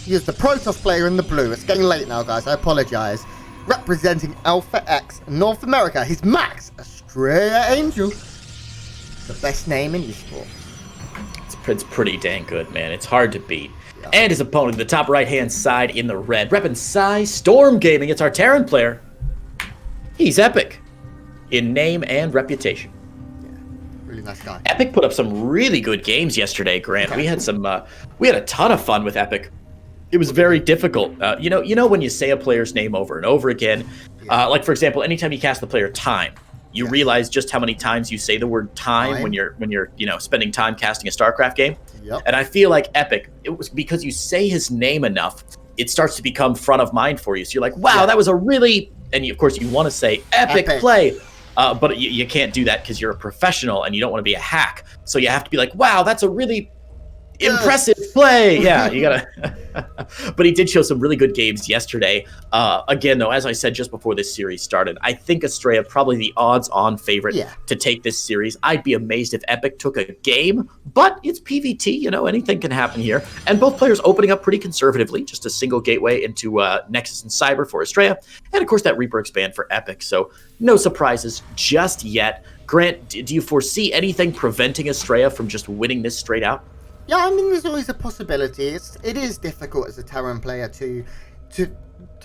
He is the Protoss player in the blue. It's getting late now, guys. I apologize. Representing Alpha X North America, he's Max Astrea Angel. The best name in esports. It's pretty dang good, man. It's hard to beat. Yeah. And his opponent, the top right-hand side in the red, repping Psy Storm Gaming. It's our Terran player. He's Epic in name and reputation. Yeah, really nice guy. Epic put up some really good games yesterday, Grant. Okay. We had a ton of fun with Epic. It was very difficult. You know when you say a player's name over and over again, like for example, anytime you cast the player time, you realize just how many times you say the word time when you're spending time casting a StarCraft game. Yep. And I feel like Epic, it was because you say his name enough, it starts to become front of mind for you. So you're like, wow, that was a really, and of course you want to say epic play, but you can't do that because you're a professional and you don't want to be a hack. So you have to be like, wow, that's a really impressive play. Yeah, you gotta. But he did show some really good games yesterday. Again, though, as I said just before this series started, I think Astrea probably the odds-on favorite to take this series. I'd be amazed if Epic took a game, but it's PvT. Anything can happen here. And both players opening up pretty conservatively, just a single gateway into Nexus and Cyber for Astrea, and of course that Reaper expand for Epic. So no surprises just yet. Grant, do you foresee anything preventing Astrea from just winning this straight out? Yeah, I mean, there's always a possibility. It is difficult as a Terran player to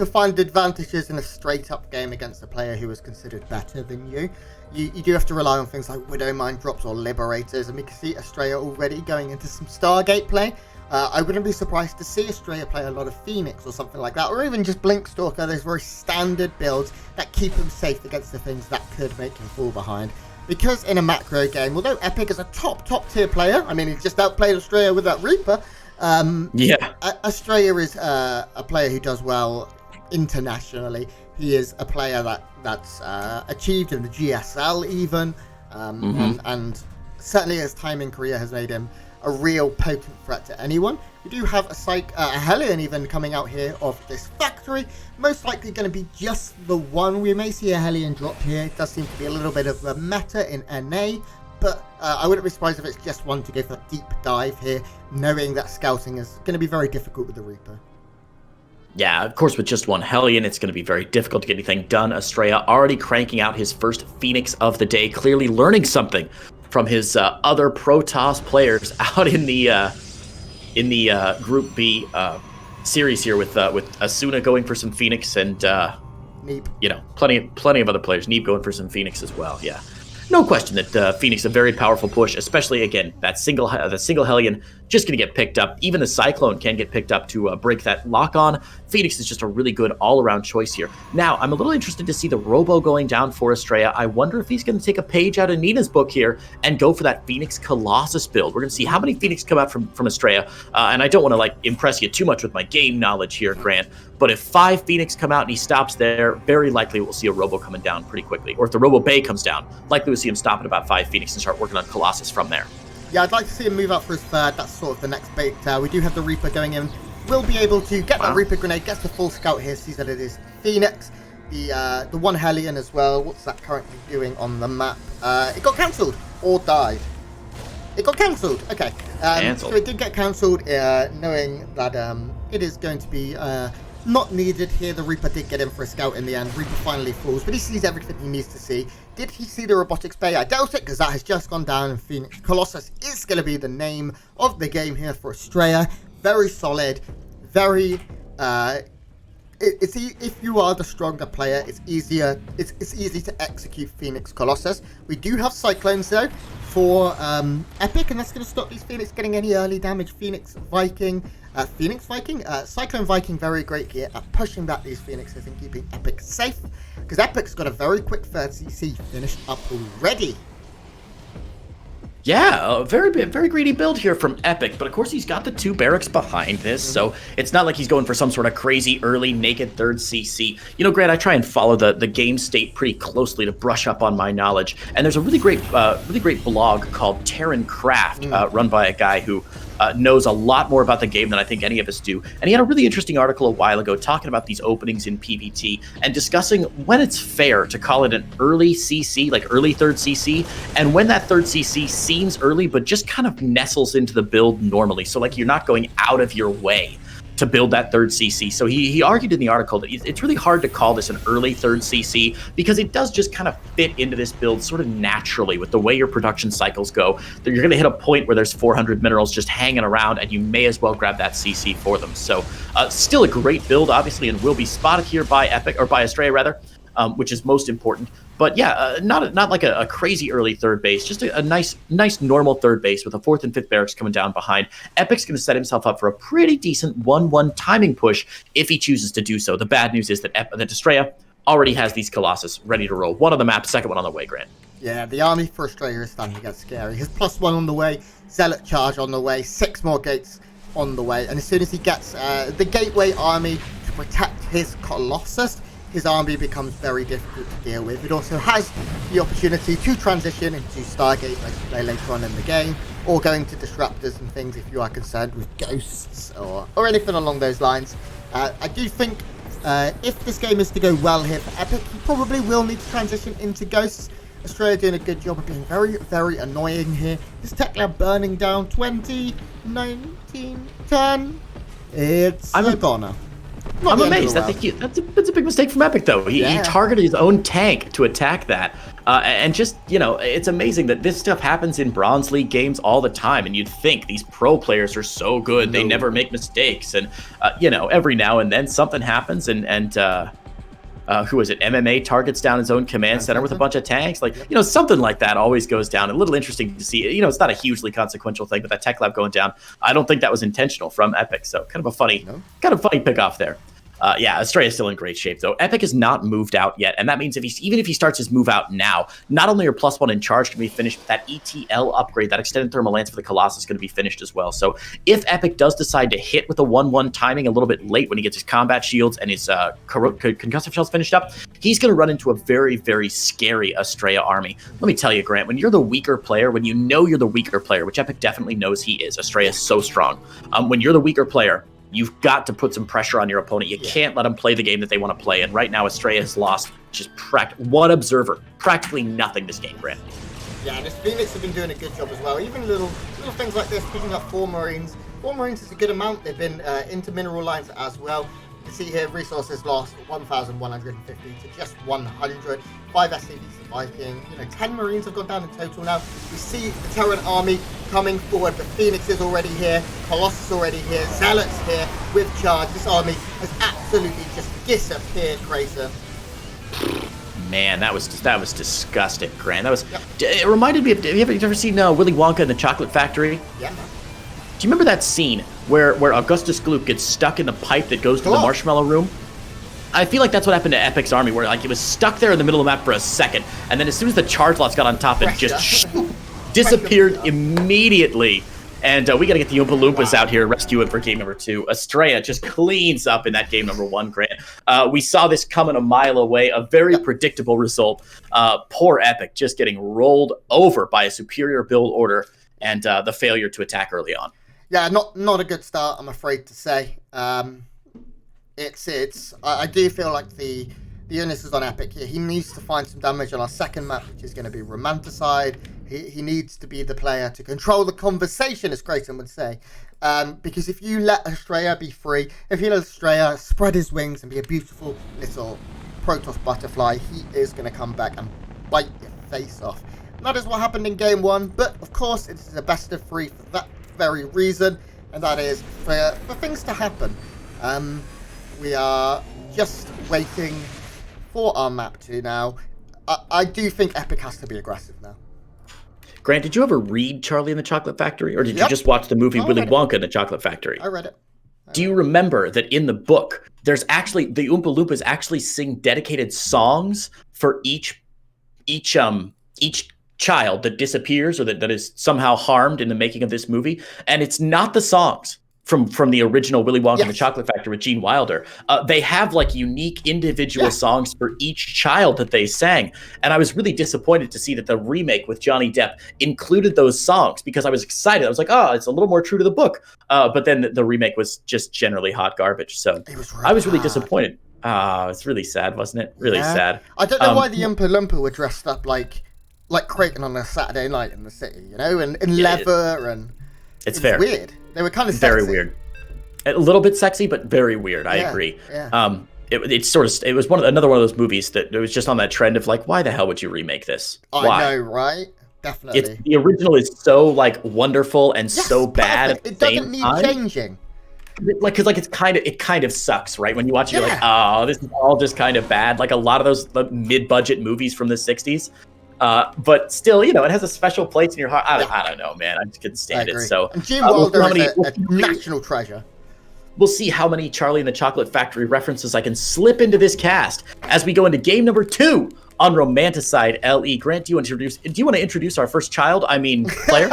find advantages in a straight-up game against a player who is considered better than you. You do have to rely on things like Widowmine drops or Liberators, and we can see Astrea already going into some Stargate play. I wouldn't be surprised to see Astrea play a lot of Phoenix or something like that, or even just Blinkstalker. There's very standard builds that keep him safe against the things that could make him fall behind. Because in a macro game, although Epic is a top tier player, I mean, he just outplayed Astrea with that Reaper. Astrea is a player who does well internationally. He is a player that's achieved in the GSL even, and certainly his time in Korea has made him a real potent threat to anyone. We do have a Hellion even coming out here of this factory. Most likely going to be just the one. We may see a Hellion drop here. It does seem to be a little bit of a meta in NA, but I wouldn't be surprised if it's just one to go for a deep dive here, knowing that scouting is going to be very difficult with the Reaper. Yeah, of course, with just one Hellion, it's going to be very difficult to get anything done. Astrea already cranking out his first Phoenix of the day, clearly learning something from his other Protoss players out in the Group B series here with Asuna going for some Phoenix and Neep. Plenty of other players. Neep going for some Phoenix as well. Yeah, no question that Phoenix a very powerful push, especially again that single Hellion just going to get picked up. Even the Cyclone can get picked up to break that lock on. Phoenix is just a really good all-around choice here. Now, I'm a little interested to see the Robo going down for Astrea. I wonder if he's going to take a page out of Nina's book here and go for that Phoenix Colossus build. We're going to see how many Phoenix come out from Astrea. And I don't want to impress you too much with my game knowledge here, Grant, but if 5 Phoenix come out and he stops there, very likely we'll see a Robo coming down pretty quickly. Or if the Robo Bay comes down, likely we'll see him stop at about 5 Phoenix and start working on Colossus from there. Yeah, I'd like to see him move out for his third. That's sort of the next bait. We do have the Reaper going in. We'll be able to get that Reaper grenade, gets the full scout here, sees that it is Phoenix. The one Hellion as well. What's that currently doing on the map? It got cancelled or died. It got cancelled. Okay. So it did get cancelled, knowing that it is going to be not needed here. The Reaper did get in for a scout in the end. Reaper finally falls, but he sees everything he needs to see. Did he see the robotics bay? I doubt it, because that has just gone down, and Phoenix Colossus is going to be the name of the game here for Astrea. Very solid, very if you are the stronger player, it's easier. It's easy to execute Phoenix Colossus. We do have Cyclones though for Epic, and that's going to stop these Phoenix getting any early damage. Cyclone Viking, very great here at pushing back these Phoenixes and keeping Epic safe, because Epic's got a very quick 30cc finished up already. Yeah, a very greedy build here from Epic, but of course he's got the 2 barracks behind this, so it's not like he's going for some sort of crazy early naked 3rd CC. Grant, I try and follow the game state pretty closely to brush up on my knowledge, and there's a really great blog called Terran Craft, run by a guy who knows a lot more about the game than I think any of us do. And he had a really interesting article a while ago talking about these openings in PvT and discussing when it's fair to call it an early CC, like early 3rd CC, and when that 3rd CC seems early but just kind of nestles into the build normally. So like you're not going out of your way to build that third CC. So he argued in the article that it's really hard to call this an early third CC because it does just kind of fit into this build sort of naturally with the way your production cycles go. That you're going to hit a point where there's 400 minerals just hanging around, and you may as well grab that CC for them. So still a great build, obviously, and will be spotted here by Epic, or by Astrea rather, which is most important. But yeah, not like a crazy early third base, just a nice normal third base with a 4th and 5th barracks coming down behind. Epic's going to set himself up for a pretty decent 1-1 timing push if he chooses to do so. The bad news is that Astrea already has these Colossus ready to roll. One on the map, second one on the way, Grant. Yeah, the army for Astrea is starting to get scary. His +1 on the way, Zealot charge on the way, 6 more gates on the way. And as soon as he gets the Gateway army to protect his Colossus, his army becomes very difficult to deal with. It also has the opportunity to transition into Stargate later on in the game, or going to Disruptors and things if you are concerned with ghosts or anything along those lines. I do think if this game is to go well here for Epic, he probably will need to transition into ghosts. Astrea doing a good job of being very, very annoying here. His tech lab burning down 20, 19, 10. It's a goner. I'm amazed. That's a big mistake from Epic, though. He targeted his own tank to attack that. And just, it's amazing that this stuff happens in Bronze League games all the time. And you'd think these pro players are so good. They never make mistakes. And, every now and then something happens. And who is it? MMA targets down his own command center with a bunch of tanks. Something like that always goes down. A little interesting to see. It's not a hugely consequential thing, but that tech lab going down, I don't think that was intentional from Epic. So kind of a funny pick off there. Astrea is still in great shape, though. Epic has not moved out yet, and that means even if he starts his move out now, not only are +1 in charge going to be finished, but that ETL upgrade, that extended thermal lance for the Colossus, is going to be finished as well. So if Epic does decide to hit with a 1-1 timing a little bit late when he gets his combat shields and his concussive shells finished up, he's going to run into a very, very scary Astrea army. Let me tell you, Grant, when you're the weaker player, when you know you're the weaker player, which Epic definitely knows he is, Astrea is so strong. When you're the weaker player, you've got to put some pressure on your opponent. You can't let them play the game that they want to play. And right now, Astrea has lost just one observer, practically nothing this game, Grant. Yeah, and his Phoenix have been doing a good job as well. Even little things like this, picking up 4 Marines. 4 Marines is a good amount. They've been into mineral lines as well. You can see here, resources lost 1,150 to just 100. 5 SCVs Viking. 10 Marines have gone down in total now. We see the Terran army coming forward, but Phoenix is already here. Colossus already here. Zealots here with charge. This army has absolutely just disappeared, Grayson. Man, that was disgusting, Grant. It reminded me of. Have you ever seen Willy Wonka and the Chocolate Factory? Yeah. Do you remember that scene where Augustus Gloop gets stuck in the pipe that goes to the marshmallow room? I feel like that's what happened to Epic's army, where it was stuck there in the middle of the map for a second, and then as soon as the charge lots got on top, it just disappeared immediately. And we got to get the Oompa Loompas out here and rescue it for game number 2. Astrea just cleans up in that game number 1, Grant. We saw this coming a mile away, a very predictable result. Poor Epic just getting rolled over by a superior build order and the failure to attack early on. Yeah, not a good start, I'm afraid to say. I do feel like the onus is on Epic here. He needs to find some damage on our second map, which is going to be Romanticide. He needs to be the player to control the conversation, as Grayson would say. Because if you let Astrea be free, if you let Astrea spread his wings and be a beautiful little Protoss butterfly, he is going to come back and bite your face off. And that is what happened in game 1, but of course it is a best of 3 for that very reason, and that is for things to happen. We are just waiting for our map 2 now. I do think Epic has to be aggressive now. Grant, did you ever read Charlie and the Chocolate Factory, or did you just watch the movie Willy Wonka and the Chocolate Factory? I read it. Do you remember that in the book, there's actually, the Oompa Loompas actually sing dedicated songs for each child that disappears or that is somehow harmed in the making of this movie? And it's not the songs from the original Willy Wonka and the Chocolate Factory with Gene Wilder. They have unique individual songs for each child that they sang. And I was really disappointed to see that the remake with Johnny Depp included those songs, because I was excited. I was like, oh, it's a little more true to the book. But then the remake was just generally hot garbage. So I was really disappointed. It's really sad, wasn't it? Really sad. I don't know why the Oompa Loompa were dressed up like Creighton on a Saturday night in the city, and in leather, and it's weird. They were kind of sexy. Very weird. A little bit sexy, but very weird. I agree. Yeah. It was another one of those movies that it was just on that trend of like, why the hell would you remake this? Why? I know, right? Definitely. The original is so like wonderful and so bad at the same time. It doesn't need changing. Like, because like it kind of sucks, right? When you watch it, you're like, oh, this is all just kind of bad. Like a lot of those mid-budget movies from the '60s. But still, you know, it has a special place in your heart. I don't know, man. I just couldn't stand it. So, and Gene Wilder is a national treasure. We'll see how many Charlie and the Chocolate Factory references I can slip into this cast as we go into game number 2 on Romanticide LE. Grant, do you want to introduce our first child? I mean, player?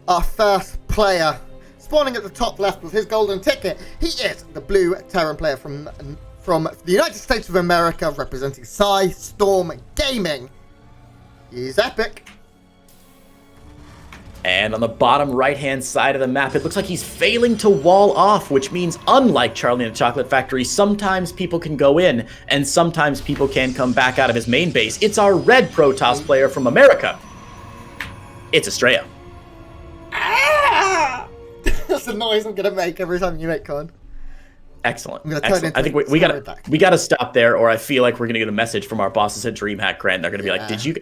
Our first player, spawning at the top left with his golden ticket. He is the blue Terran player from the United States of America, representing Storm Gaming. He's epic. And on the bottom right-hand side of the map, it looks like he's failing to wall off, which means unlike Charlie and the Chocolate Factory, sometimes people can go in and sometimes people can come back out of his main base. It's our red Protoss player from America. It's Astrea. That's the noise I'm going to make every time you make con. Excellent. I think we got to stop there, or I feel like we're going to get a message from our bosses at DreamHack, Grant. They're going to be like, did you...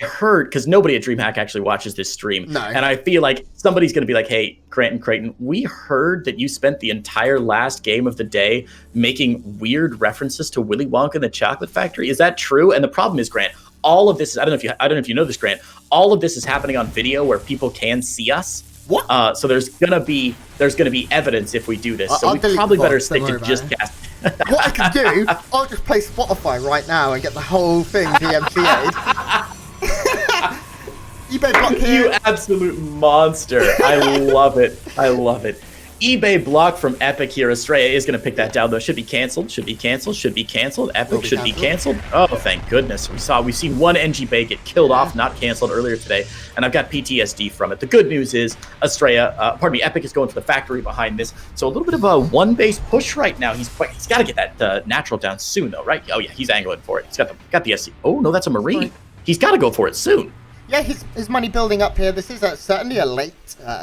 I heard, because nobody at DreamHack actually watches this stream, and I feel like somebody's going to be like, hey, Grant and Creighton, we heard that you spent the entire last game of the day making weird references to Willy Wonka and the Chocolate Factory. Is that true? And the problem is, Grant, all of this is, I don't know if you know this, Grant, all of this is happening on video where people can see us. What? So there's gonna be evidence if we do this. So we probably better stick to just cast. What I can do, I'll just play Spotify right now and get the whole thing DMCA'd. eBay block here. You absolute monster. I love it. I love it. eBay block from Epic here. Astrea is going to pick that down, though. Should be canceled. Should be canceled. Should be canceled. Epic should be canceled. Oh, thank goodness. We've seen one NG Bay get killed off, not canceled earlier today, and I've got PTSD from it. The good news is Epic is going for the factory behind this. So a little bit of a one-base push right now. He's got to get that natural down soon, though, right? Oh, yeah, he's angling for it. He's got the SC. Oh, no, that's a Marine. He's got to go for it soon. Yeah, his money building up here. This is certainly a late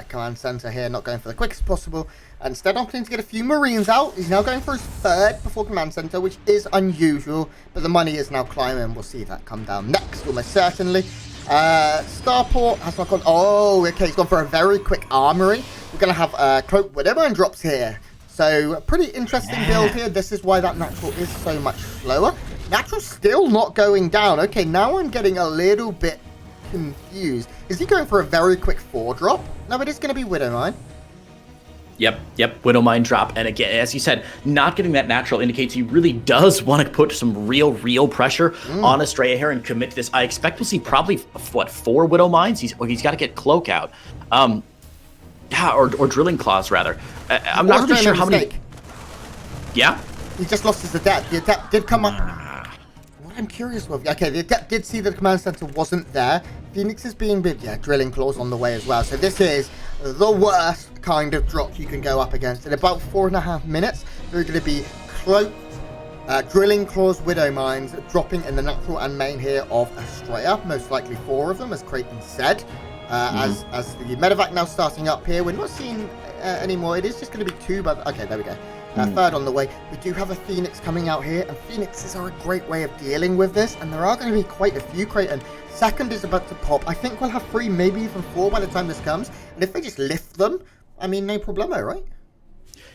command center here, not going for the quickest possible. Instead, opting to get a few Marines out. He's now going for his third before command center, which is unusual, but the money is now climbing. We'll see that come down next, almost certainly. Starport has not gone. Oh, okay, he's gone for a very quick armory. We're going to have Cloak Widowman drops here. So, a pretty interesting build here. This is why that natural is so much slower. Natural still not going down. Okay, now I'm getting a little bit confused. Is he going for a very quick 4-drop? No, it is going to be Widowmine. Yep, Widowmine drop. And again, as you said, not getting that natural indicates he really does want to put some real pressure on Astrea here and commit to this. I expect we'll see probably, 4 Widowmines? He's got to get Cloak out. Or Drilling Claws, rather. I'm not really sure how many... Yeah? He just lost his Adept. The Adept did come up... I'm curious with. Okay, the Adept did see that the command center wasn't there. Phoenix is being big. Yeah, Drilling Claws on the way as well. So this is the worst kind of drop you can go up against. In about 4.5 minutes, there are going to be Cloak, Drilling Claws, Widow Mines dropping in the natural and main here of Astrea. Most likely 4 of them, as Creighton said. As the medevac now starting up here, we're not seeing anymore. It is just going to be 2, but okay, there we go. Third on the way. We do have a Phoenix coming out here, and Phoenixes are a great way of dealing with this, and there are going to be quite a few. Creighton, second is about to pop. I think we'll have 3, maybe even 4 by the time this comes, and if they just lift them, I mean, no problemo, right?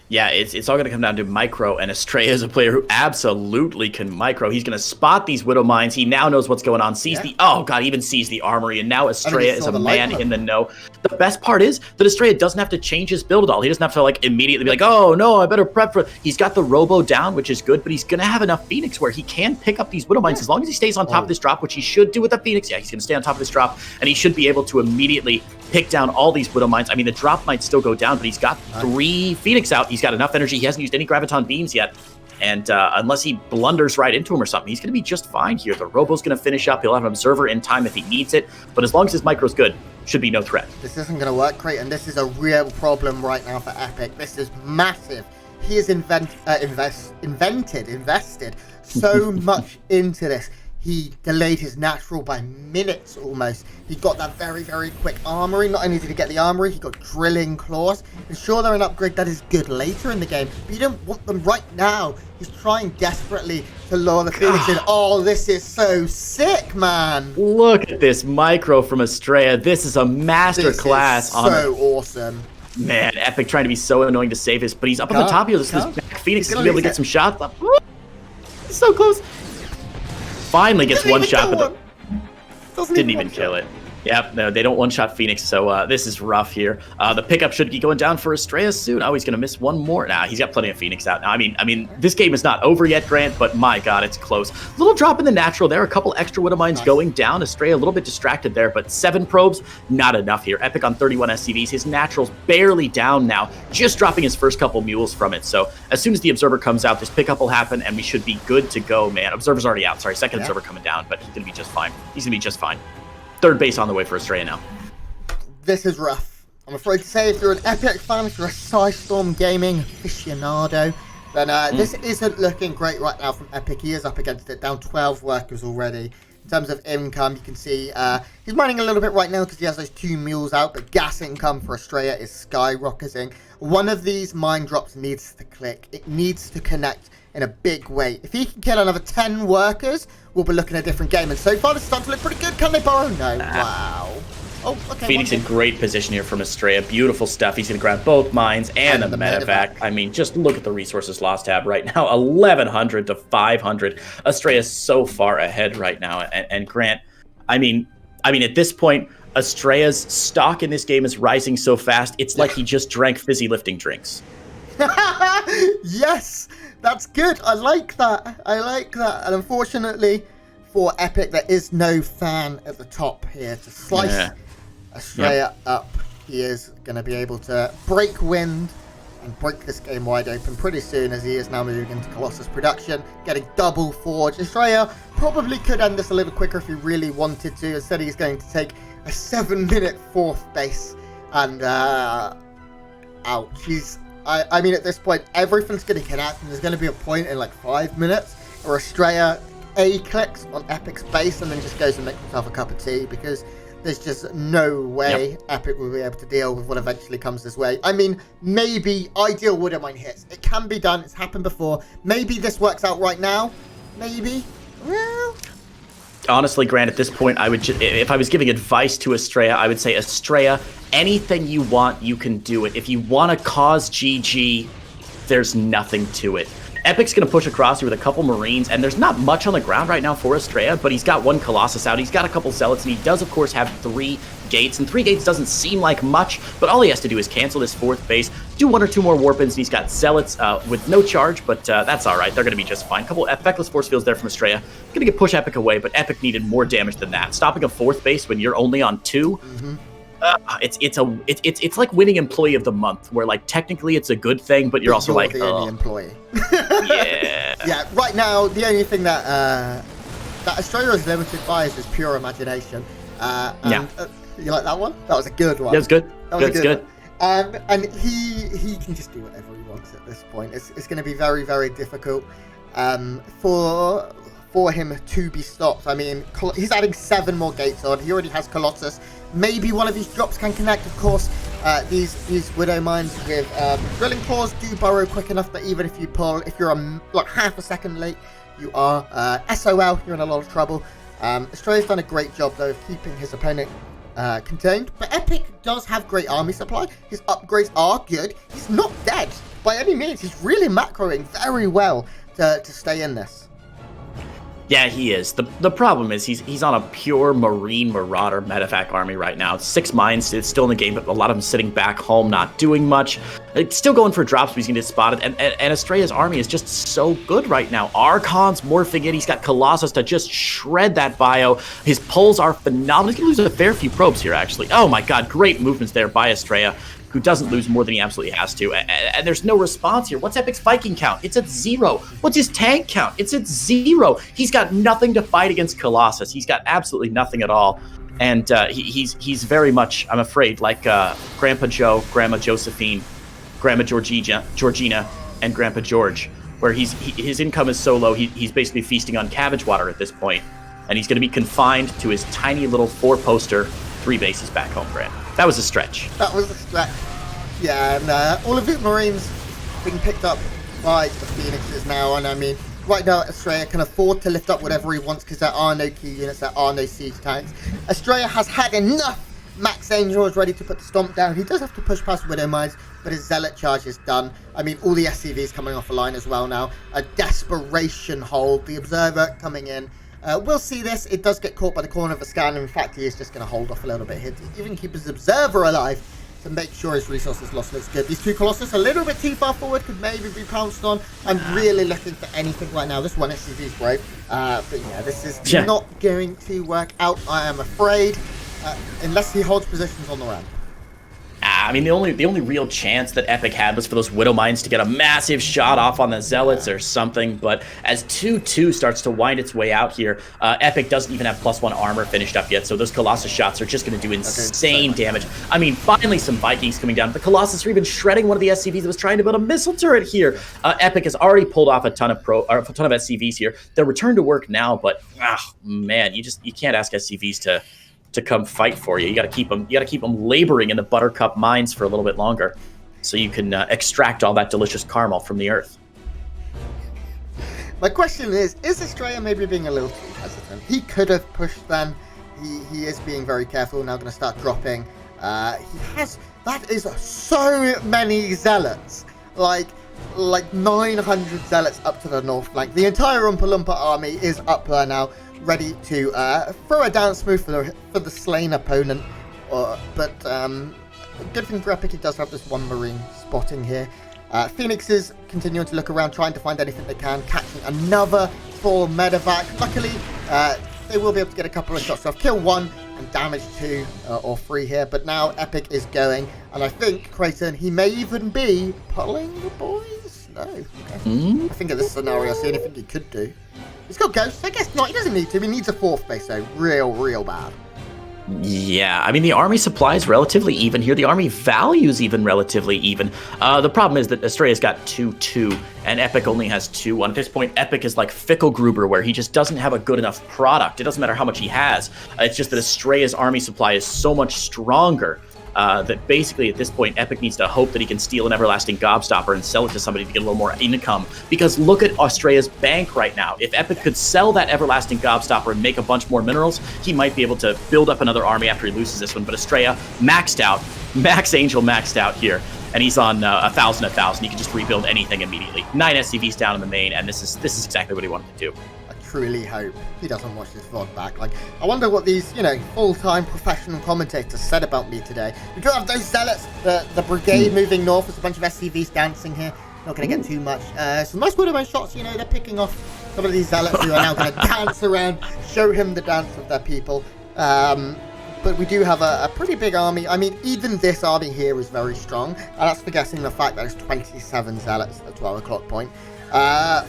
Yeah, it's all going to come down to micro, and Astrea is a player who absolutely can micro. He's going to spot these Widow Mines. He now knows what's going on, sees even sees the armory, and now Astrea is a man in the know. The best part is that Astrea doesn't have to change his build at all. He doesn't have to like immediately be like, oh no, I better prep for... He's got the Robo down, which is good, but he's going to have enough Phoenix where he can pick up these Widow Mines as long as he stays on top of this drop, which he should do with the Phoenix. Yeah, he's going to stay on top of this drop, and he should be able to immediately pick down all these Widow Mines. I mean, the drop might still go down, but he's got 3 Phoenix out. He's got enough energy. He hasn't used any Graviton Beams yet. And unless he blunders right into him or something, he's going to be just fine here. The Robo's going to finish up. He'll have an Observer in time if he needs it. But as long as his micro's good, should be no threat. This isn't going to work, Creighton. This is a real problem right now for Epic. This is massive. He has invested so much into this. he delayed his natural by minutes almost. He got that very, very quick armory. Not only did he get the armory, he got drilling claws. And sure, they're an upgrade that is good later in the game, but you don't want them right now. He's trying desperately to lure the Phoenix in. Oh, this is so sick, man. Look at this micro from Astrea. This is a master class. So awesome. Man, Epic trying to be so annoying to save his, but he's up on the top here. This back Phoenix is going to be able to get some shots up. He's so close. Finally gets one shot, but didn't even kill it. Yep, no, they don't one-shot Phoenix, so this is rough here. The pickup should be going down for Astrea soon. Oh, he's going to miss one more. Nah, he's got plenty of Phoenix out now. I mean, this game is not over yet, Grant, but my God, it's close. Little drop in the natural there. A couple extra Widow Mines going down. Astrea a little bit distracted there, but 7 probes, not enough here. Epic on 31 SCVs. His natural's barely down now, just dropping his first couple mules from it. So as soon as the Observer comes out, this pickup will happen, and we should be good to go, man. Observer's already out. Sorry, second Observer coming down, but he's going to be just fine. He's going to be just fine. Third base on the way for Astrea now. This is rough. I'm afraid to say if you're an Epic fan, if you're a Psystorm Gaming aficionado, then this isn't looking great right now from Epic. He is up against it, down 12 workers already. In terms of income, you can see he's mining a little bit right now because he has those 2 mules out, but gas income for Astrea is skyrocketing. One of these mine drops needs to click. It needs to connect in a big way. If he can kill another 10 workers, we'll be looking at a different game. And so far, this is starting to look pretty good. Can they borrow? No. Wow. Oh, okay. Phoenix in great position here from Astrea. Beautiful stuff. He's going to grab both mines and the medevac. I mean, just look at the resources lost tab right now. 1,100 to 500. Astrea is so far ahead right now. And Grant, I mean, at this point, Astrea's stock in this game is rising so fast, it's like he just drank fizzy lifting drinks. Yes, that's good. I like that. And unfortunately for Epic, there is no fan at the top here to slice Astrea up. He is going to be able to break wind and break this game wide open pretty soon, as he is now moving into Colossus production, getting double forge. Astrea probably could end this a little quicker if he really wanted to. Instead, he's going to take a 7-minute 4th base, and ouch. I mean, at this point, everything's going to connect, and there's going to be a point in like 5 minutes where Astrea clicks on Epic's base and then just goes and makes himself a cup of tea, because there's just no way Epic will be able to deal with what eventually comes this way. I mean, maybe ideal Widow Mine hits. It can be done. It's happened before. Maybe this works out right now. Maybe. Well, honestly, Grant, at this point, I would if I was giving advice to Astrea, I would say, Astrea, anything you want, you can do it. If you want to cause GG, there's nothing to it. Epic's going to push across here with a couple Marines, and there's not much on the ground right now for Astrea, but he's got 1 Colossus out. He's got a couple Zealots, and he does, of course, have 3 gates, and 3 gates doesn't seem like much, but all he has to do is cancel this 4th base, do 1 or 2 more Warpins, and he's got Zealots with no charge, but that's all right. They're going to be just fine. Couple Effectless Force Fields there from Astrea. Going to get push Epic away, but Epic needed more damage than that. Stopping a 4th base when you're only on 2, it's like winning Employee of the Month, where like technically it's a good thing, but you're also like, the only employee. Yeah. Right now, the only thing that that Astrea is limited by is his pure imagination. You like that one? That was a good one. That was good. That was good. And he can just do whatever he wants at this point. It's going to be very, very difficult for him to be stopped. I mean, he's adding 7 more gates on. He already has Colossus. Maybe one of these drops can connect. Of course, these Widow Mines with drilling claws do burrow quick enough that even if you pull, if you're like half a second late, you are SOL. You're in a lot of trouble. Astrea's done a great job though of keeping his opponent contained. But Epic does have great army supply. His upgrades are good. He's not dead by any means. He's really macroing very well to stay in this. Yeah, he is. The problem is he's on a pure Marine Marauder medevac army right now. 6 mines, it's still in the game, but a lot of them sitting back home, not doing much. It's still going for drops, but he's going to get spotted. And Astrea's army is just so good right now. Archon's morphing in. He's got Colossus to just shred that bio. His pulls are phenomenal. He's going to lose a fair few probes here, actually. Oh my god, great movements there by Astrea, who doesn't lose more than he absolutely has to. And there's no response here. What's Epic's Viking count? It's at 0. What's his tank count? It's at 0. He's got nothing to fight against Colossus. He's got absolutely nothing at all. And he's very much, I'm afraid, like Grandpa Joe, Grandma Josephine, Grandma Georgina, and Grandpa George, where his income is so low, he's basically feasting on cabbage water at this point. and he's going to be confined to his tiny little 4-poster 3 bases back home, Grant. That was a stretch. That was a stretch. Yeah, and all of the Marines being picked up by the Phoenixes now, and I mean, right now Astrea can afford to lift up whatever he wants because there are no key units, there are no siege tanks. Astrea has had enough. Max Angel is ready to put the stomp down. He does have to push past Widow Mines, but his Zealot charge is done. I mean, all the SCVs coming off the line as well now. A desperation hold. The Observer coming in. We'll see this. It does get caught by the corner of the scan. In fact, he is just going to hold off a little bit here to even keep his Observer alive to make sure his resources loss looks good. These 2 Colossus a little bit too far forward, could maybe be pounced on. I'm really looking for anything right now. This one SCV is great. But yeah, this is not going to work out, I am afraid. Unless he holds positions on the ramp. I mean, the only real chance that Epic had was for those Widow Mines to get a massive shot off on the Zealots or something, but as 2-2 starts to wind its way out here, Epic doesn't even have +1 armor finished up yet, so those Colossus shots are just going to do insane damage. I mean, finally some Vikings coming down. The Colossus are even shredding one of the SCVs that was trying to build a missile turret here. Epic has already pulled off a ton of SCVs here. They're returned to work now, but, man, you can't ask SCVs to come fight for you. You got to keep them laboring in the Buttercup mines for a little bit longer, so you can extract all that delicious caramel from the earth. My question is Astrea maybe being a little too hesitant? He could have pushed then. He is being very careful. Now going to start dropping. That is so many Zealots. Like 900 Zealots up to the north flank. The entire Oompa Loompa army is up there now, ready to throw a dance move for the slain opponent. But good thing for Epic, he does have this 1 Marine spotting here. Phoenixes continuing to look around, trying to find anything they can, catching another full medevac. Luckily, they will be able to get a couple of shots off. Kill 1 and damage 2 or 3 here. But now Epic is going, and I think, Creighton, he may even be pulling the boys? No. Okay. I think in this scenario, I see anything he could do. He's got Ghosts. I guess not. He doesn't need to. He needs a 4th base, though. Real bad. Yeah, I mean, the army supply is relatively even here. The army value is even relatively even. The problem is that Astrea's got 2-2, and Epic only has 2-1. At this point, Epic is like Fickle Gruber, where he just doesn't have a good enough product. It doesn't matter how much he has. It's just that Astrea's army supply is so much stronger that basically at this point, Epic needs to hope that he can steal an Everlasting Gobstopper and sell it to somebody to get a little more income. Because look at Astrea's bank right now. If Epic could sell that Everlasting Gobstopper and make a bunch more minerals, he might be able to build up another army after he loses this one. But Astrea maxed out, Max Angel maxed out here, and he's on 1,000. He can just rebuild anything immediately. 9 SCVs down in the main, and this is exactly what he wanted to do. Truly hope he doesn't watch this VOD back. Like, I wonder what these, full-time professional commentators said about me today. We do have those Zealots, the brigade moving north. There's a bunch of SCVs dancing here. Not going to get too much. Some nice Widowman shots, they're picking off some of these Zealots who are now going to dance around, show him the dance of their people. But we do have a pretty big army. I mean, even this army here is very strong. And that's forgetting the fact that it's 27 Zealots at the 12 o'clock point.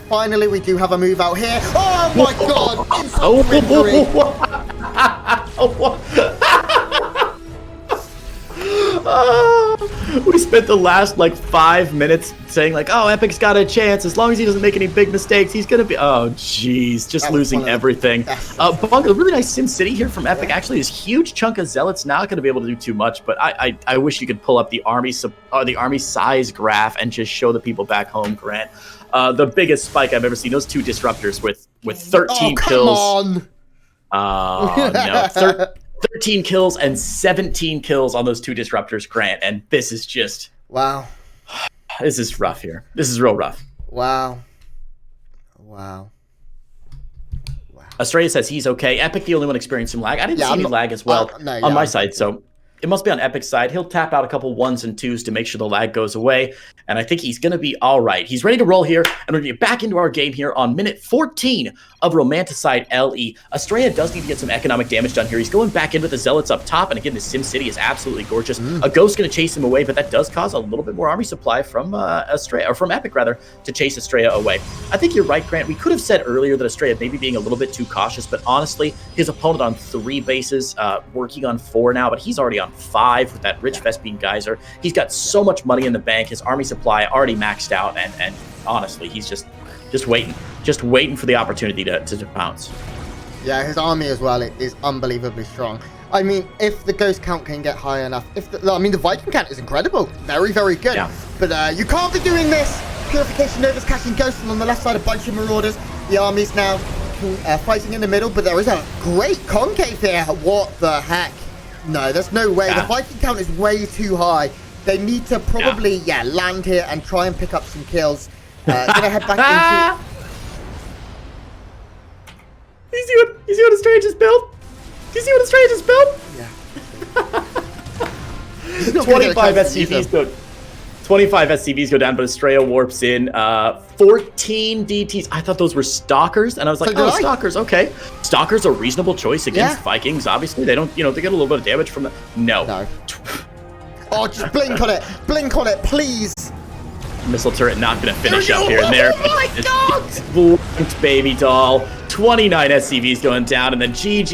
Finally, we do have a move out here. Oh my god! Insult victory! We spent the last 5 minutes saying oh, Epic's got a chance as long as he doesn't make any big mistakes. He's gonna be jeez, just losing everything. Bunk, a really nice Sim City here from Epic. Actually, this huge chunk of Zealots not gonna be able to do too much, but I wish you could pull up the army size graph and just show the people back home, Grant. The biggest spike I've ever seen. Those 2 disruptors with 13 kills. Come on! No, 13 kills and 17 kills on those 2 disruptors, Grant, and this is just... Wow. This is rough here. This is real rough. Wow. Astrea says he's okay. Epic, the only one experiencing lag. I didn't see any lag as well on my side, so it must be on Epic's side. He'll tap out a couple 1s and 2s to make sure the lag goes away, and I think he's going to be all right. He's ready to roll here, and we're going to get back into our game here on minute 14 of Romanticide LE. Astrea does need to get some economic damage done here. He's going back in with the Zealots up top, and again, the Sim City is absolutely gorgeous. A Ghost's going to chase him away, but that does cause a little bit more army supply from Astrea, or from Epic rather, to chase Astrea away. I think you're right, Grant. We could have said earlier that Astrea maybe being a little bit too cautious, but honestly, his opponent on 3 bases, working on 4 now, but he's already on 5 with that rich Vespine Geyser. He's got so much money in the bank. His army supply already maxed out, and honestly, he's just waiting for the opportunity to pounce. Yeah, his army as well is unbelievably strong. I mean, if the ghost count can get high enough, the Viking count is incredible. Very, very good. Yeah. But you can't be doing this. Purification Nova's catching ghosts, and on the left side, a bunch of marauders. The army's now fighting in the middle, but there is a great concave here. What the heck? No, there's no way. The Viking count is way too high. They need to probably, land here and try and pick up some kills. Gonna head back into... You see what Astrea just built? Do you see what Astrea just built? Yeah. 25 SCVs go. 25 SCVs go down, but Astrea warps in. 14 DTs. I thought those were stalkers, and I was like, stalkers. Okay, stalkers a reasonable choice against Vikings. Obviously, they don't. They get a little bit of damage from the. No. Oh, just blink on it. Blink on it, please. Missile turret not going to finish up here. And there. Oh my God! Blinked, baby doll. 29 SCVs going down, and then GG.